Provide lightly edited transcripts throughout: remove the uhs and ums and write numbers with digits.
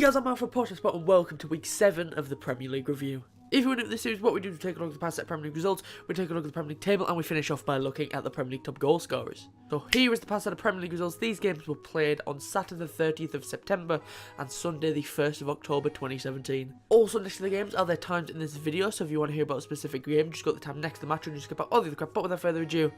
Guys, I'm Alpha Potterspot and welcome to week 7 of the Premier League review. If you're new to this series, what we do is take a look at the past set Premier League results, we take a look at the Premier League table, and we finish off by looking at the Premier League top goal scorers. So here is the past set of Premier League results. These games were played on Saturday the 30th of September and Sunday the 1st of October 2017. Also next to the games are their times in this video, so if you want to hear about a specific game, just go to the tab next to the match and just skip out all the other crap. But without further ado,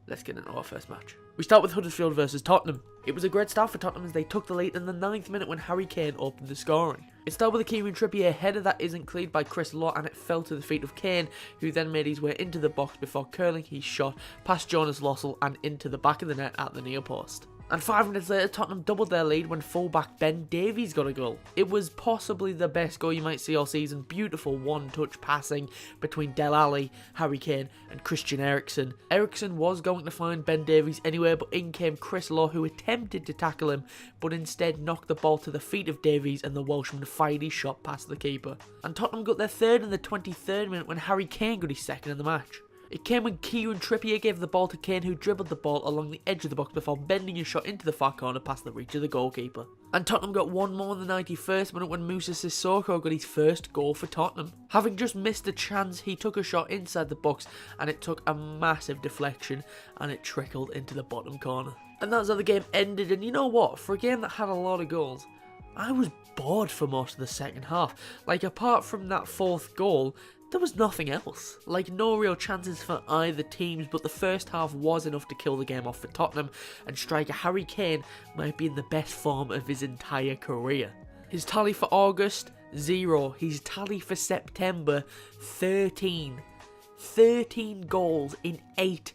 let's get into our first match. We start with Huddersfield versus Tottenham. It was a great start for Tottenham as they took the lead in the 9th minute when Harry Kane opened the scoring. It started with a Kieran Trippier header that isn't cleared by Chris Law and it fell to the feet of Kane, who then made his way into the box before curling his shot past Jonas Lossell and into the back of the net at the near post. And 5 minutes later, Tottenham doubled their lead when fullback Ben Davies got a goal. It was possibly the best goal you might see all season. Beautiful one-touch passing between Dele Alli, Harry Kane and Christian Eriksen. Eriksen was going to find Ben Davies anyway, but in came Chris Law, who attempted to tackle him, but instead knocked the ball to the feet of Davies and the Welshman fired his shot past the keeper. And Tottenham got their third in the 23rd minute when Harry Kane got his second in the match. It came when Kieran Trippier gave the ball to Kane, who dribbled the ball along the edge of the box before bending his shot into the far corner past the reach of the goalkeeper. And Tottenham got one more in the 91st minute when Moussa Sissoko got his first goal for Tottenham. Having just missed a chance, he took a shot inside the box and it took a massive deflection and it trickled into the bottom corner. And that's how the game ended. And you know what? For a game that had a lot of goals, I was bored for most of the second half. Like, apart from that fourth goal, there was nothing else. Like, no real chances for either teams, but the first half was enough to kill the game off for Tottenham, and striker Harry Kane might be in the best form of his entire career. His tally for August, 0. His tally for September, 13. 13 goals in 8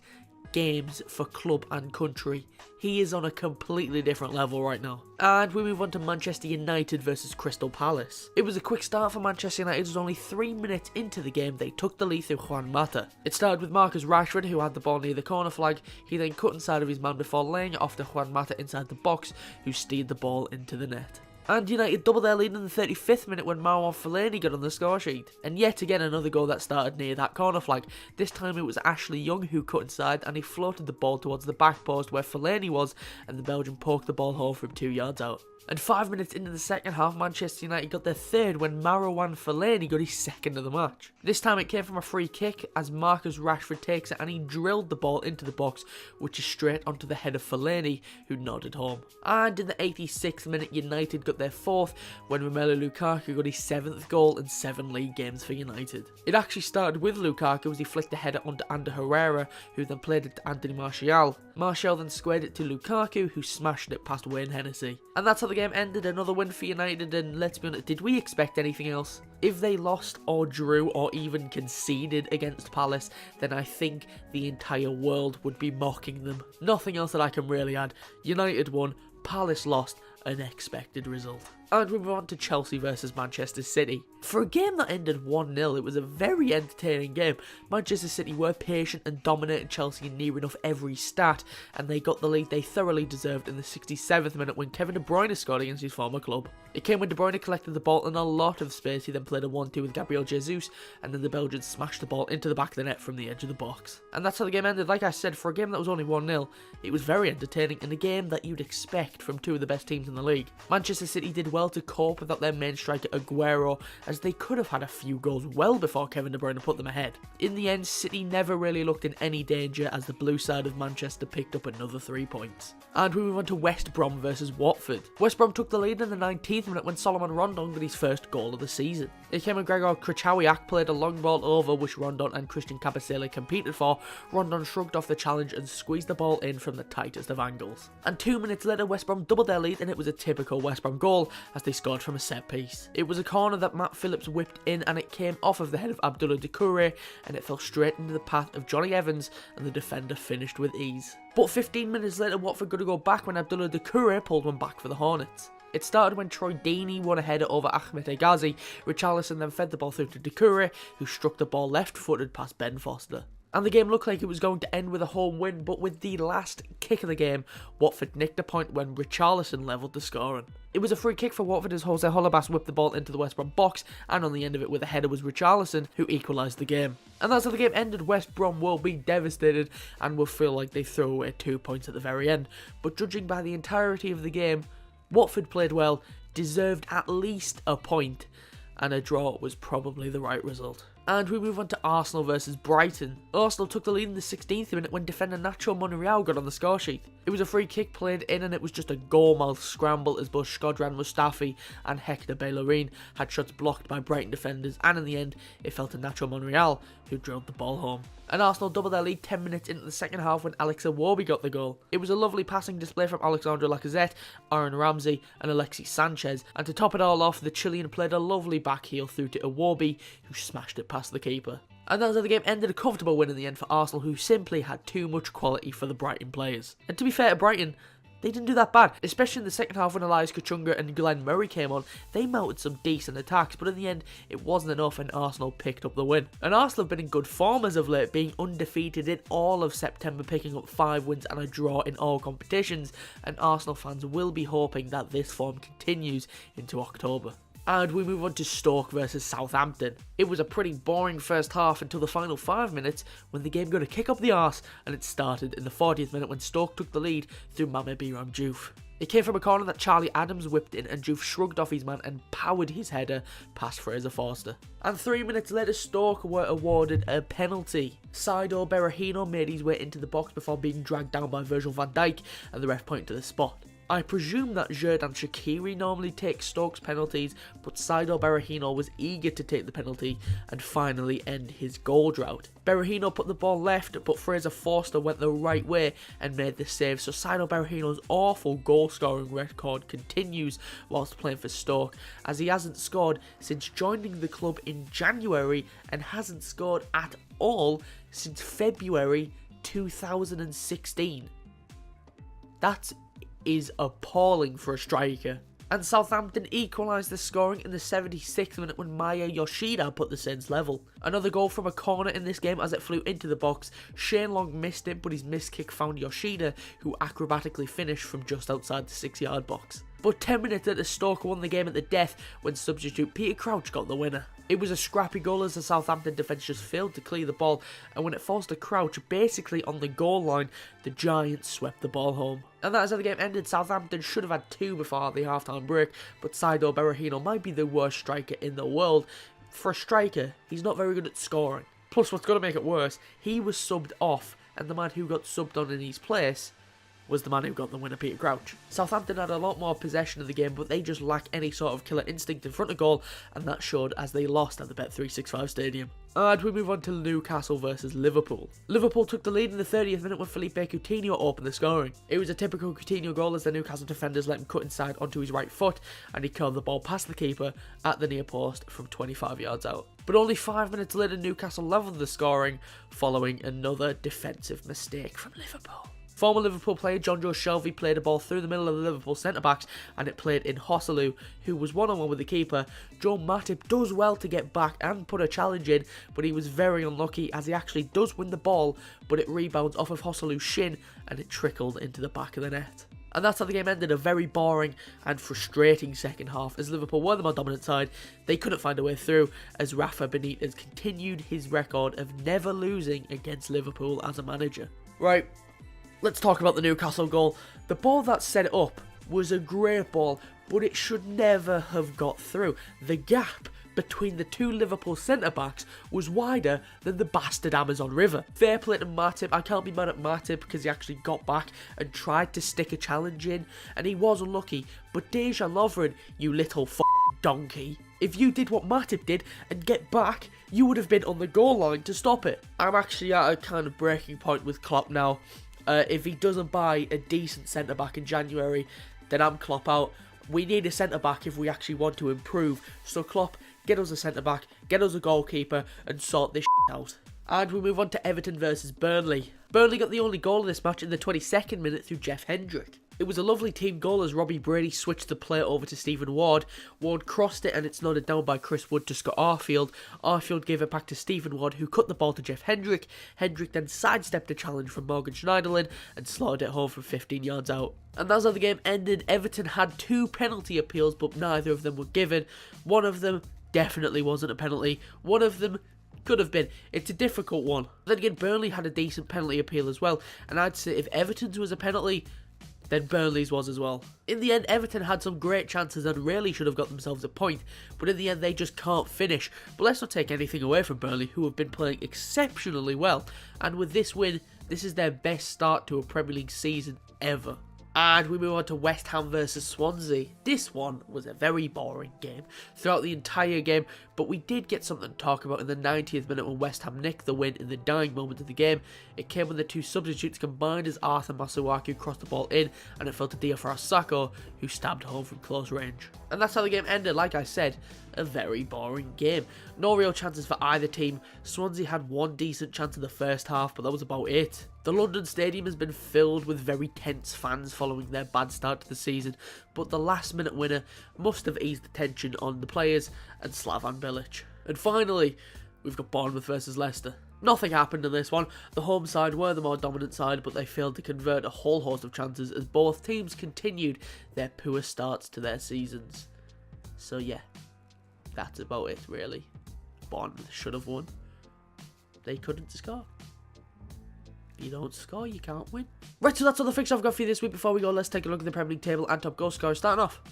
games for club and country. He is on a completely different level right now. And we move on to Manchester United versus Crystal Palace. It was a quick start for Manchester United. It was only 3 minutes into the game they took the lead through Juan Mata. It started with Marcus Rashford, who had the ball near the corner flag. He then cut inside of his man before laying it off to Juan Mata inside the box, who steered the ball into the net. And United doubled their lead in the 35th minute when Marwan Fellaini got on the score sheet. And yet again another goal that started near that corner flag. This time it was Ashley Young who cut inside and he floated the ball towards the back post where Fellaini was, and the Belgian poked the ball home from 2 yards out. And 5 minutes into the second half, Manchester United got their third when Marwan Fellaini got his second of the match. This time it came from a free kick as Marcus Rashford takes it and he drilled the ball into the box, which is straight onto the head of Fellaini, who nodded home. And in the 86th minute, United got their fourth when Romelu Lukaku got his 7th goal in 7 league games for United. It actually started with Lukaku as he flicked a header onto Ander Herrera, who then played it to Anthony Martial. Martial then squared it to Lukaku, who smashed it past Wayne Hennessy. And that's how the game ended. Another win for United, and let's be honest, did we expect anything else? If they lost or drew or even conceded against Palace, then I think the entire world would be mocking them. Nothing else that I can really add. United won, Palace lost, an expected result. And we move on to Chelsea versus Manchester City. For a game that ended 1-0, it was a very entertaining game. Manchester City were patient and dominated Chelsea in near enough every stat, and they got the lead they thoroughly deserved in the 67th minute when Kevin De Bruyne scored against his former club. It came when De Bruyne collected the ball in a lot of space. He then played a 1-2 with Gabriel Jesus, and then the Belgians smashed the ball into the back of the net from the edge of the box. And that's how the game ended. Like I said, for a game that was only 1-0, it was very entertaining and a game that you'd expect from two of the best teams in the league. Manchester City did well to cope without their main striker Aguero, as they could have had a few goals well before Kevin De Bruyne put them ahead. In the end, City never really looked in any danger as the blue side of Manchester picked up another 3 points. And we move on to West Brom versus Watford. West Brom took the lead in the 19th minute when Solomon Rondon got his first goal of the season. It came when Gregor Krychowiak played a long ball over which Rondon and Christian Kabasele competed for. Rondon shrugged off the challenge and squeezed the ball in from the tightest of angles. And 2 minutes later, West Brom doubled their lead and it was a typical West Brom goal as they scored from a set piece. It was a corner that Matt Phillips whipped in and it came off of the head of Abdullah Doucouré and it fell straight into the path of Johnny Evans and the defender finished with ease. But 15 minutes later, Watford got to go back when Abdullah Doucouré pulled one back for the Hornets. It started when Troy Deeney won a header over Ahmed Egazi. Richarlison then fed the ball through to Doucouré, who struck the ball left-footed past Ben Foster. And the game looked like it was going to end with a home win, but with the last kick of the game, Watford nicked a point when Richarlison levelled the scoring. It was a free kick for Watford as Jose Holebas whipped the ball into the West Brom box, and on the end of it with a header was Richarlison, who equalised the game. And that's how the game ended. West Brom will be devastated and will feel like they threw away 2 points at the very end. But judging by the entirety of the game, Watford played well, deserved at least a point, and a draw was probably the right result. And we move on to Arsenal versus Brighton. Arsenal took the lead in the 16th minute when defender Nacho Monreal got on the score sheet. It was a free kick played in and it was just a goal-mouth scramble as both Shkodran Mustafi and Hector Bellerin had shots blocked by Brighton defenders, and in the end it fell to Nacho Monreal, who drilled the ball home. And Arsenal doubled their lead 10 minutes into the second half when Alex Iwobi got the goal. It was a lovely passing display from Alexandre Lacazette, Aaron Ramsey and Alexis Sanchez, and to top it all off, the Chilean played a lovely back heel through to Iwobi, who smashed it past the keeper. And that's how the game ended, a comfortable win in the end for Arsenal, who simply had too much quality for the Brighton players. And to be fair to Brighton, they didn't do that bad, especially in the second half when Elias Kachunga and Glenn Murray came on. They mounted some decent attacks, but in the end, it wasn't enough and Arsenal picked up the win. And Arsenal have been in good form as of late, being undefeated in all of September, picking up 5 wins and a draw in all competitions, and Arsenal fans will be hoping that this form continues into October. And we move on to Stoke versus Southampton. It was a pretty boring first half until the final 5 minutes when the game got a kick up the arse, and it started in the 40th minute when Stoke took the lead through Mame Biram Diouf. It came from a corner that Charlie Adams whipped in, and Diouf shrugged off his man and powered his header past Fraser Forster. And 3 minutes later, Stoke were awarded a penalty. Saido Berahino made his way into the box before being dragged down by Virgil van Dijk, and the ref pointed to the spot. I presume that Xherdan Shaqiri normally takes Stoke's penalties, but Saido Berahino was eager to take the penalty and finally end his goal drought. Berahino put the ball left, but Fraser Forster went the right way and made the save, so Saido Berahino's awful goal-scoring record continues whilst playing for Stoke, as he hasn't scored since joining the club in January and hasn't scored at all since February 2016. That is appalling for a striker. And Southampton equalised the scoring in the 76th minute when Maya Yoshida put the Saints level. Another goal from a corner in this game as it flew into the box. Shane Long missed it, but his missed kick found Yoshida, who acrobatically finished from just outside the 6-yard box. But 10 minutes later, Stoke won the game at the death when substitute Peter Crouch got the winner. It was a scrappy goal as the Southampton defence just failed to clear the ball, and when it falls to Crouch basically on the goal line, the Giants swept the ball home. And that is how the game ended. Southampton should have had 2 before the half-time break, but Saido Berahino might be the worst striker in the world. For a striker, he's not very good at scoring. Plus, what's going to make it worse, he was subbed off, and the man who got subbed on in his place was the man who got the winner, Peter Crouch. Southampton had a lot more possession of the game, but they just lack any sort of killer instinct in front of goal, and that showed as they lost at the Bet365 Stadium. And we move on to Newcastle versus Liverpool. Liverpool took the lead in the 30th minute when Felipe Coutinho opened the scoring. It was a typical Coutinho goal as the Newcastle defenders let him cut inside onto his right foot, and he curled the ball past the keeper at the near post from 25 yards out. But only 5 minutes later, Newcastle levelled the scoring following another defensive mistake from Liverpool. Former Liverpool player Jonjo Shelvey played a ball through the middle of the Liverpool centre-backs, and it played in Joselu, who was one-on-one with the keeper. Joe Matip does well to get back and put a challenge in, but he was very unlucky as he actually does win the ball, but it rebounds off of Joselu's shin and it trickled into the back of the net. And that's how the game ended, a very boring and frustrating second half as Liverpool were the more dominant side. They couldn't find a way through as Rafa Benitez continued his record of never losing against Liverpool as a manager. Right. Let's talk about the Newcastle goal. The ball that set it up was a great ball, but it should never have got through. The gap between the 2 Liverpool centre-backs was wider than the bastard Amazon River. Fair play to Matip. I can't be mad at Matip because he actually got back and tried to stick a challenge in, and he was unlucky. But Dejan Lovren, you little donkey. If you did what Matip did and get back, you would have been on the goal line to stop it. I'm actually at a kind of breaking point with Klopp now. If he doesn't buy a decent centre-back in January, then I'm Klopp out. We need a centre-back if we actually want to improve. So Klopp, get us a centre-back, get us a goalkeeper, and sort this out. And we move on to Everton versus Burnley. Burnley got the only goal of this match in the 22nd minute through Jeff Hendrick. It was a lovely team goal as Robbie Brady switched the play over to Stephen Ward. Ward crossed it and it's nodded down by Chris Wood to Scott Arfield. Arfield gave it back to Stephen Ward, who cut the ball to Jeff Hendrick. Hendrick then sidestepped a challenge from Morgan Schneiderlin and slotted it home from 15 yards out. And that's how the game ended. Everton had 2 penalty appeals, but neither of them were given. One of them definitely wasn't a penalty. One of them could have been. It's a difficult one. Then again, Burnley had a decent penalty appeal as well, and I'd say if Everton's was a penalty, than Burnley's was as well. In the end, Everton had some great chances and really should have got themselves a point, but in the end they just can't finish. But let's not take anything away from Burnley, who have been playing exceptionally well, and with this win, this is their best start to a Premier League season ever. And we move on to West Ham versus Swansea. This one was a very boring game throughout the entire game, but we did get something to talk about in the 90th minute when West Ham nicked the win in the dying moment of the game. It came when the two substitutes combined as Arthur Masuaku crossed the ball in, and it fell to Diafara Sakho, who stabbed home from close range. And that's how the game ended. Like I said, a very boring game. No real chances for either team. Swansea had one decent chance in the first half, but that was about it. The London Stadium has been filled with very tense fans following their bad start to the season, but the last minute winner must have eased the tension on the players and Slavan Bilic. And finally, we've got Bournemouth versus Leicester. Nothing happened in this one. The home side were the more dominant side, but they failed to convert a whole host of chances as both teams continued their poor starts to their seasons. So yeah, that's about it really. Bournemouth should have won. They couldn't score. You don't score, you can't win. Right, so that's all the fixtures I've got for you this week. Before we go, let's take a look at the Premier League table and top goal scorers. Starting off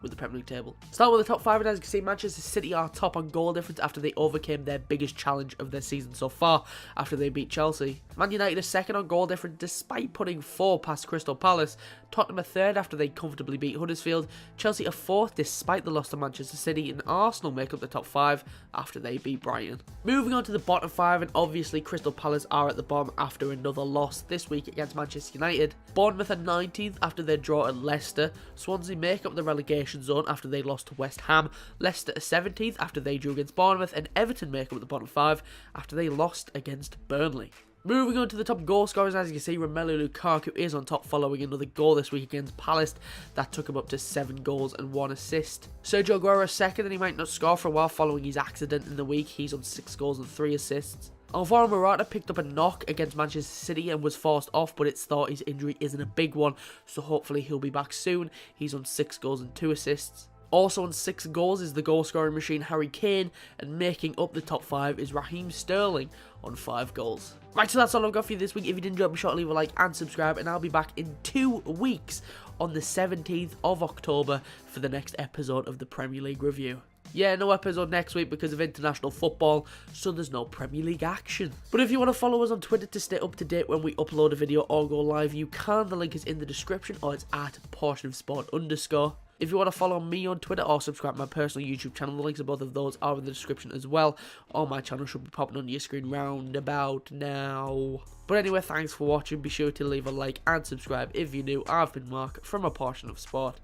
with the Premier League table. Start with the top 5, and as you can see, Manchester City are top on goal difference after they overcame their biggest challenge of their season so far after they beat Chelsea. Man United are second on goal difference despite putting 4 past Crystal Palace. Tottenham are third after they comfortably beat Huddersfield. Chelsea are fourth despite the loss to Manchester City, and Arsenal make up the top 5 after they beat Brighton. Moving on to the bottom 5, and obviously Crystal Palace are at the bottom after another loss this week against Manchester United. Bournemouth are 19th after their draw at Leicester. Swansea make up the relegation zone after they lost to West Ham. Leicester are 17th after they drew against Bournemouth, and Everton make up the bottom 5 after they lost against Burnley. Moving on to the top goal scorers, as you can see, Romelu Lukaku is on top following another goal this week against Palace. That took him up to 7 goals and 1 assist. Sergio Aguero is second, and he might not score for a while following his accident in the week. He's on 6 goals and 3 assists. Alvaro Morata picked up a knock against Manchester City and was forced off, but it's thought his injury isn't a big one, so hopefully he'll be back soon. He's on 6 goals and 2 assists. Also on 6 goals is the goal scoring machine Harry Kane, and making up the top 5 is Raheem Sterling on 5 goals. Right, so that's all I've got for you this week. If you did enjoy, be sure to leave a like and subscribe, and I'll be back in 2 weeks on the 17th of October for the next episode of the Premier League review. Yeah, no episode next week because of international football, so there's no Premier League action. But if you want to follow us on Twitter to stay up to date when we upload a video or go live, you can. The link is in the description, or it's at portionofsport_. If you want to follow me on Twitter or subscribe to my personal YouTube channel, the links of both of those are in the description as well. All my channels should be popping on your screen round about now. But anyway, thanks for watching. Be sure to leave a like and subscribe if you're new. I've been Mark from A Portion of Sport,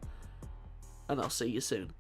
and I'll see you soon.